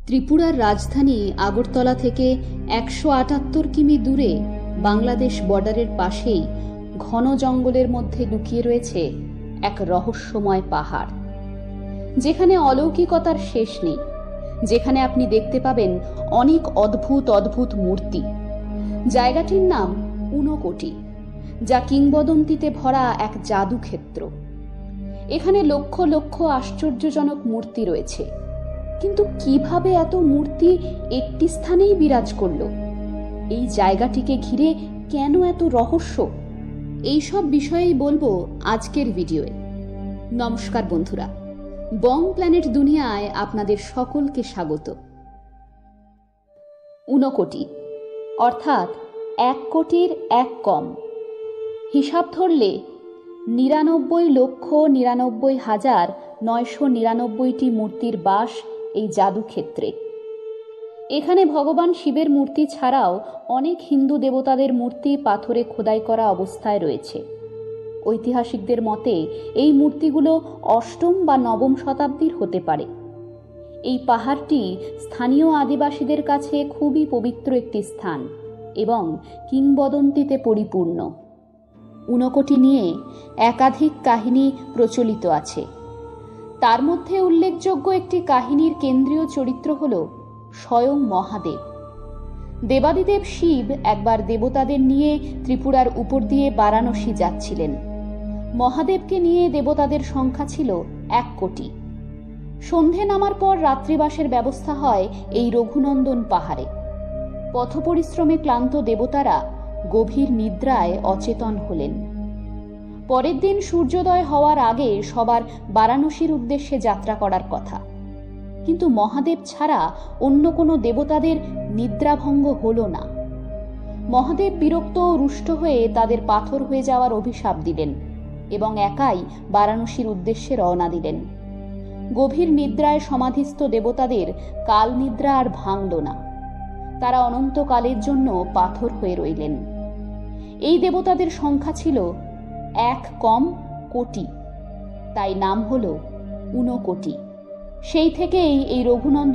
ত্রিপুরার রাজধানী আগরতলা থেকে ১৭৮ কিমি দূরে বাংলাদেশ বর্ডারের পাশেই ঘন জঙ্গলের মধ্যে লুকিয়ে রয়েছে এক রহস্যময় পাহাড়, যেখানে অলৌকিকতার শেষ নেই, যেখানে আপনি দেখতে পাবেন অনেক অদ্ভুত অদ্ভুত মূর্তি। জায়গাটির নাম ঊনকোটি, যা কিংবদন্তিতে ভরা এক জাদুক্ষেত্র। এখানে লক্ষ লক্ষ আশ্চর্যজনক মূর্তি রয়েছে, কিন্তু কিভাবে এত মূর্তি একটি স্থানেই বিরাজ করল? এই জায়গাটিকে ঘিরে কেন এত রহস্য? এই সব বিষয়েই বলবো আজকের ভিডিওয়ে। নমস্কার বন্ধুরা, বং প্ল্যানেট দুনিয়ায় আপনাদের সকলকে স্বাগত। ঊনকোটি অর্থাৎ ১ কোটির ১ কম। হিসাব ধরলে ৯৯,৯৯,৯৯৯টি মূর্তির বাস এই জাদুক্ষেত্রে। এখানে ভগবান শিবের মূর্তি ছাড়াও অনেক হিন্দু দেবতাদের মূর্তি পাথরে খোদাই করা অবস্থায় রয়েছে। ঐতিহাসিকদের মতে এই মূর্তিগুলো অষ্টম বা নবম শতাব্দীর হতে পারে। এই পাহাড়টি স্থানীয় আদিবাসীদের কাছে খুবই পবিত্র একটি স্থান এবং কিংবদন্তিতে পরিপূর্ণ। ঊনকোটি নিয়ে একাধিক কাহিনী প্রচলিত আছে। তার মধ্যে উল্লেখযোগ্য একটি কাহিনীর কেন্দ্রীয় চরিত্র হল স্বয়ং মহাদেব। দেবাদিদেব শিব একবার দেবতাদের নিয়ে ত্রিপুরার উপর দিয়ে বারাণসী যাচ্ছিলেন। মহাদেবকে নিয়ে দেবতাদের সংখ্যা ছিল ১ কোটি। সন্ধে নামার পর রাত্রিবাসের ব্যবস্থা হয় এই রঘুনন্দন পাহাড়ে। পথপরিশ্রমে ক্লান্ত দেবতারা গভীর নিদ্রায় অচেতন হলেন। পরের দিন সূর্যোদয় হওয়ার আগে সবার বারাণসীর উদ্দেশ্যে যাত্রা করার কথা, কিন্তু মহাদেব ছাড়া অন্য কোনো দেবতাদের নিদ্রাভঙ্গ হল না। মহাদেব বিরক্ত ও রুষ্ট হয়ে তাদের পাথর হয়ে যাওয়ার অভিশাপ দিলেন এবং একাই বারাণসীর উদ্দেশ্যে রওনা দিলেন। গভীর নিদ্রায় সমাধিস্থ দেবতাদের কাল নিদ্রা আর ভাঙল না। তারা অনন্তকালের জন্য পাথর হয়ে রইলেন। এই দেবতাদের সংখ্যা ছিল ১ কম কোটি, তাই নাম হল ঊনকোটি। সেই থেকেই এই রঘুনন্দন